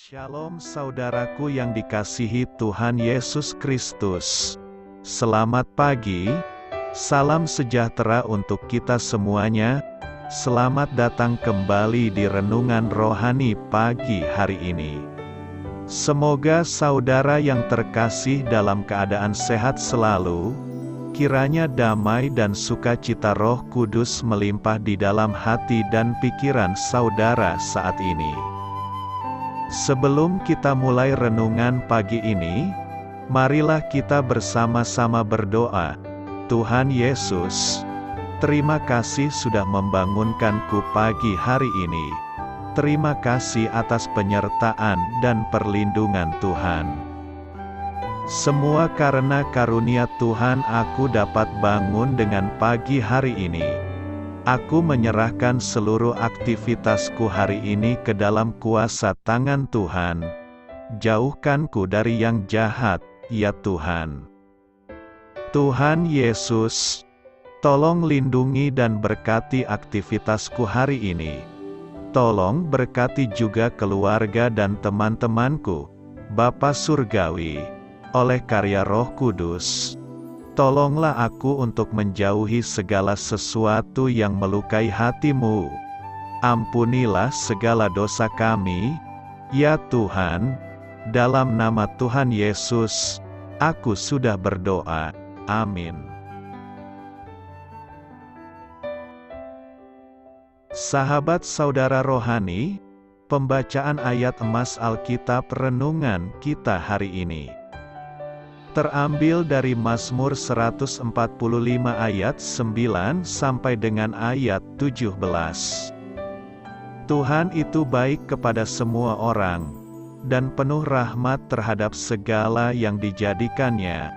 Shalom saudaraku yang dikasihi Tuhan Yesus Kristus. Selamat pagi, salam sejahtera untuk kita semuanya. Selamat datang kembali di Renungan Rohani pagi hari ini. Semoga saudara yang terkasih dalam keadaan sehat selalu. Kiranya damai dan sukacita Roh Kudus melimpah di dalam hati dan pikiran saudara saat ini. Sebelum kita mulai renungan pagi ini, marilah kita bersama-sama berdoa. Tuhan Yesus, terima kasih sudah membangunkanku pagi hari ini. Terima kasih atas penyertaan dan perlindungan Tuhan. Semua karena karunia Tuhan aku dapat bangun dengan pagi hari ini. Aku menyerahkan seluruh aktivitasku hari ini ke dalam kuasa tangan Tuhan. Jauhkanku dari yang jahat, ya Tuhan. Tuhan Yesus, tolong lindungi dan berkati aktivitasku hari ini. Tolong berkati juga keluarga dan teman-temanku, Bapa Surgawi, oleh karya Roh Kudus. Tolonglah aku untuk menjauhi segala sesuatu yang melukai hati-Mu. Ampunilah segala dosa kami, ya Tuhan. Dalam nama Tuhan Yesus, aku sudah berdoa. Amin. Sahabat saudara rohani, pembacaan ayat emas Alkitab renungan kita hari ini terambil dari Mazmur 145 ayat 9 sampai dengan ayat 17. Tuhan itu baik kepada semua orang, dan penuh rahmat terhadap segala yang dijadikannya.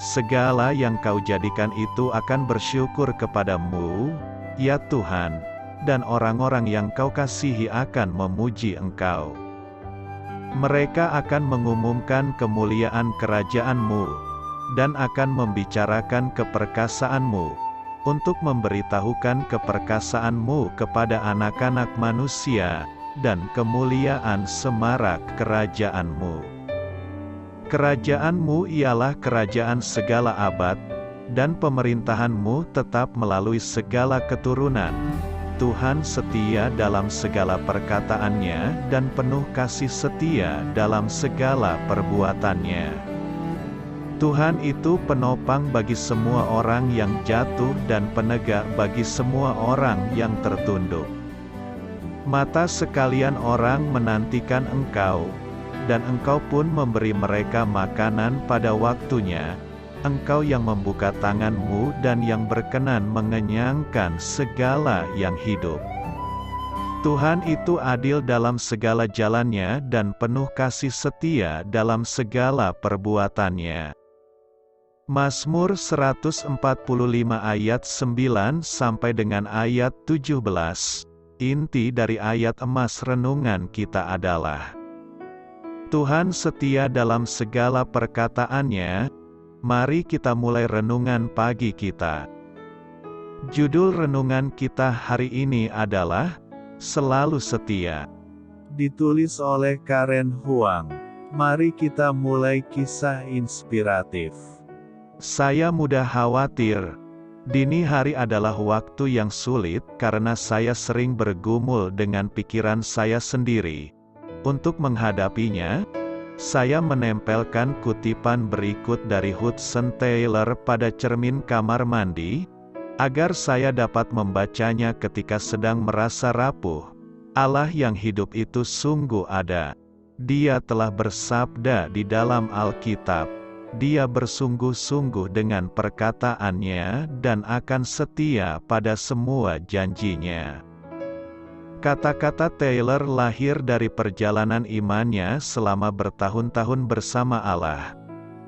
Segala yang Kau jadikan itu akan bersyukur kepadamu, ya Tuhan, dan orang-orang yang Kau kasihi akan memuji Engkau. Mereka akan mengumumkan kemuliaan kerajaan-Mu, dan akan membicarakan keperkasaan-Mu, untuk memberitahukan keperkasaan-Mu kepada anak-anak manusia, dan kemuliaan semarak kerajaan-Mu. Kerajaan-Mu ialah kerajaan segala abad, dan pemerintahan-Mu tetap melalui segala keturunan. Tuhan setia dalam segala perkataannya dan penuh kasih setia dalam segala perbuatannya. Tuhan itu penopang bagi semua orang yang jatuh dan penegak bagi semua orang yang tertunduk. Mata sekalian orang menantikan Engkau, dan Engkau pun memberi mereka makanan pada waktunya. Engkau yang membuka tangan-Mu dan yang berkenan mengenyangkan segala yang hidup. Tuhan itu adil dalam segala jalannya dan penuh kasih setia dalam segala perbuatannya. Mazmur 145 ayat 9 sampai dengan ayat 17. Inti dari ayat emas renungan kita adalah Tuhan setia dalam segala perkataannya. Mari kita mulai renungan pagi kita. Judul renungan kita hari ini adalah Selalu Setia. Ditulis oleh Karen Huang. Mari kita mulai kisah inspiratif. Saya mudah khawatir. Dini hari adalah waktu yang sulit karena saya sering bergumul dengan pikiran saya sendiri. Untuk menghadapinya, saya menempelkan kutipan berikut dari Hudson Taylor pada cermin kamar mandi, agar saya dapat membacanya ketika sedang merasa rapuh. Allah yang hidup itu sungguh ada. Dia telah bersabda di dalam Alkitab. Dia bersungguh-sungguh dengan perkataannya dan akan setia pada semua janjinya. Kata-kata Taylor lahir dari perjalanan imannya selama bertahun-tahun bersama Allah.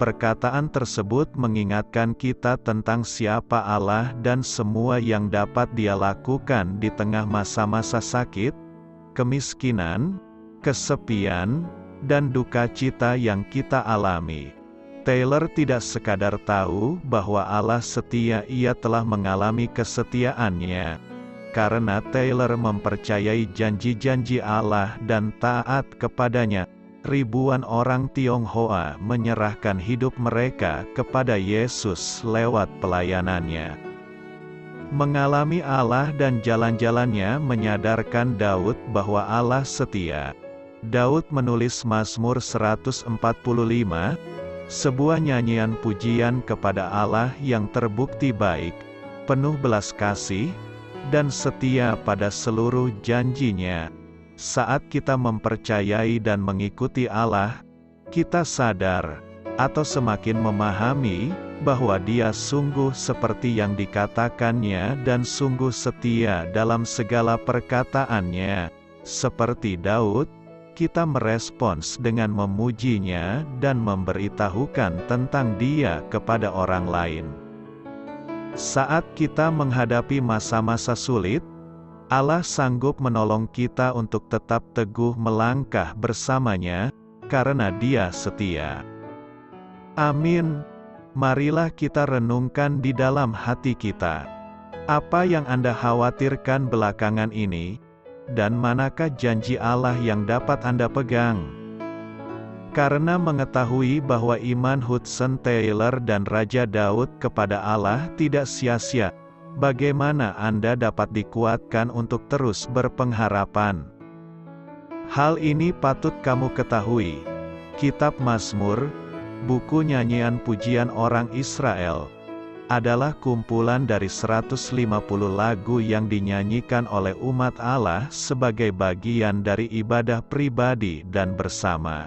Perkataan tersebut mengingatkan kita tentang siapa Allah dan semua yang dapat Dia lakukan di tengah masa-masa sakit, kemiskinan, kesepian, dan duka cita yang kita alami. Taylor tidak sekadar tahu bahwa Allah setia, ia telah mengalami kesetiaannya. Karena Taylor mempercayai janji-janji Allah dan taat kepadanya, ribuan orang Tionghoa menyerahkan hidup mereka kepada Yesus lewat pelayanannya. Mengalami Allah dan jalan-jalannya menyadarkan Daud bahwa Allah setia. Daud menulis Mazmur 145, sebuah nyanyian pujian kepada Allah yang terbukti baik, penuh belas kasih, dan setia pada seluruh janjinya. Saat kita mempercayai dan mengikuti Allah, kita sadar, atau semakin memahami, bahwa Dia sungguh seperti yang dikatakannya dan sungguh setia dalam segala perkataannya. Seperti Daud, kita merespons dengan memujinya dan memberitahukan tentang Dia kepada orang lain. Saat kita menghadapi masa-masa sulit, Allah sanggup menolong kita untuk tetap teguh melangkah bersamanya, karena Dia setia. Amin. Marilah kita renungkan di dalam hati kita. Apa yang Anda khawatirkan belakangan ini? Dan manakah janji Allah yang dapat Anda pegang? Karena mengetahui bahwa iman Hudson Taylor dan Raja Daud kepada Allah tidak sia-sia, bagaimana Anda dapat dikuatkan untuk terus berpengharapan? Hal ini patut kamu ketahui. Kitab Mazmur, buku nyanyian pujian orang Israel, adalah kumpulan dari 150 lagu yang dinyanyikan oleh umat Allah sebagai bagian dari ibadah pribadi dan bersama.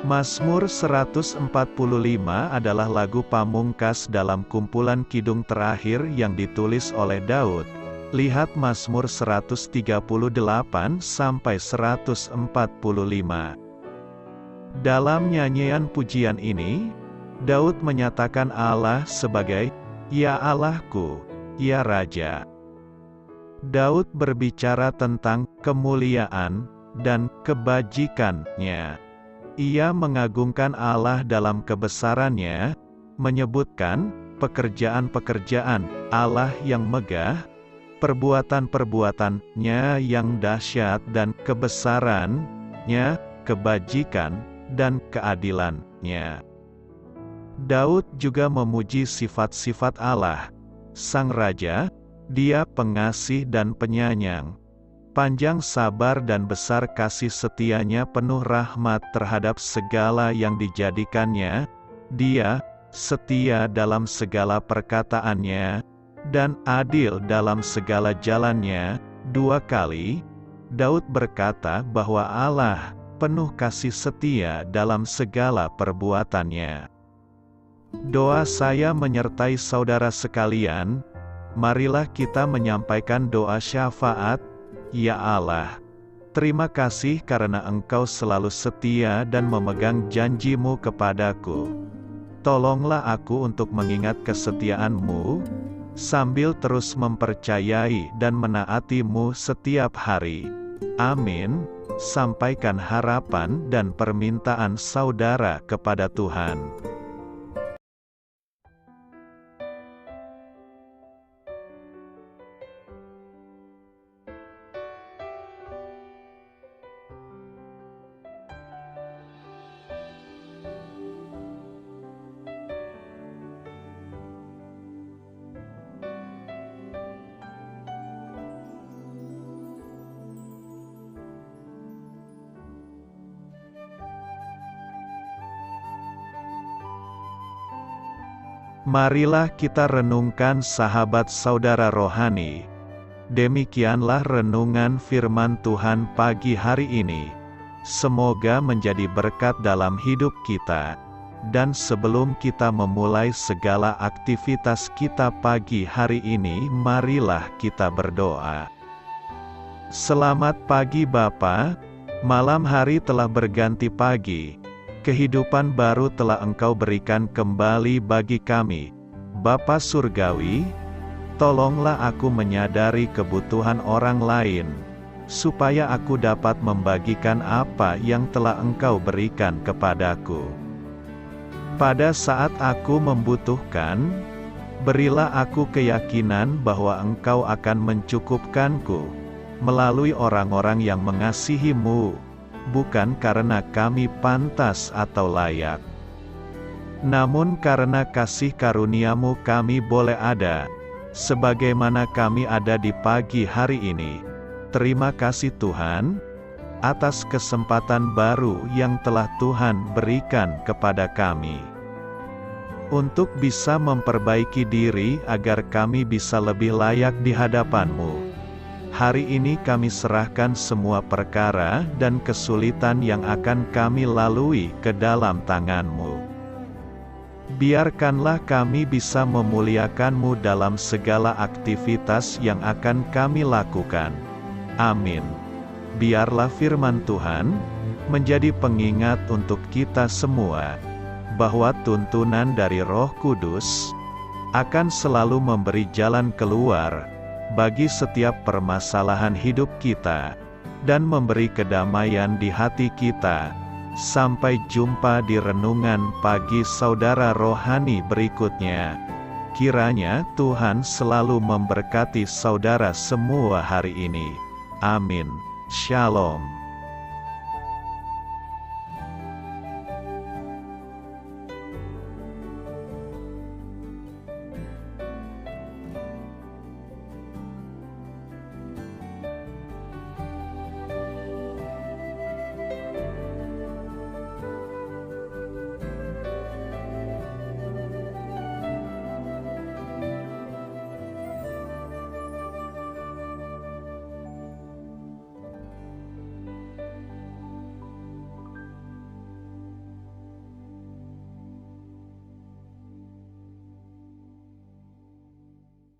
Mazmur 145 adalah lagu pamungkas dalam kumpulan kidung terakhir yang ditulis oleh Daud. Lihat Mazmur 138 sampai 145. Dalam nyanyian pujian ini, Daud menyatakan Allah sebagai, "Ya Allahku, ya Raja." Daud berbicara tentang kemuliaan dan kebajikan-Nya. Ia mengagungkan Allah dalam kebesarannya, menyebutkan pekerjaan-pekerjaan Allah yang megah, perbuatan-perbuatan-Nya yang dahsyat dan kebesaran-Nya, kebajikan dan keadilan-Nya. Daud juga memuji sifat-sifat Allah, Sang Raja. Dia pengasih dan penyayang, panjang sabar dan besar kasih setianya, penuh rahmat terhadap segala yang dijadikannya. Dia setia dalam segala perkataannya, dan adil dalam segala jalannya. 2 kali, Daud berkata bahwa Allah penuh kasih setia dalam segala perbuatannya. Doa saya menyertai saudara sekalian. Marilah kita menyampaikan doa syafaat. Ya Allah, terima kasih karena Engkau selalu setia dan memegang janji-Mu kepadaku. Tolonglah aku untuk mengingat kesetiaan-Mu, sambil terus mempercayai dan menaati-Mu setiap hari. Amin. Sampaikan harapan dan permintaan saudara kepada Tuhan. Marilah kita renungkan sahabat saudara rohani. Demikianlah renungan firman Tuhan pagi hari ini. Semoga menjadi berkat dalam hidup kita. Dan sebelum kita memulai segala aktivitas kita pagi hari ini, marilah kita berdoa. Selamat pagi Bapa, malam hari telah berganti pagi. Kehidupan baru telah Engkau berikan kembali bagi kami. Bapa Surgawi, tolonglah aku menyadari kebutuhan orang lain, supaya aku dapat membagikan apa yang telah Engkau berikan kepadaku. Pada saat aku membutuhkan, berilah aku keyakinan bahwa Engkau akan mencukupkanku, melalui orang-orang yang mengasihi-Mu, bukan karena kami pantas atau layak, namun karena kasih karunia-Mu kami boleh ada, sebagaimana kami ada di pagi hari ini. Terima kasih Tuhan, atas kesempatan baru yang telah Tuhan berikan kepada kami, untuk bisa memperbaiki diri agar kami bisa lebih layak di hadapan-Mu. Hari ini kami serahkan semua perkara dan kesulitan yang akan kami lalui ke dalam tangan-Mu. Biarkanlah kami bisa memuliakan-Mu dalam segala aktivitas yang akan kami lakukan. Amin. Biarlah firman Tuhan menjadi pengingat untuk kita semua, bahwa tuntunan dari Roh Kudus akan selalu memberi jalan keluar bagi setiap permasalahan hidup kita, dan memberi kedamaian di hati kita. Sampai jumpa di renungan pagi saudara rohani berikutnya. Kiranya Tuhan selalu memberkati saudara semua hari ini. Amin. Shalom.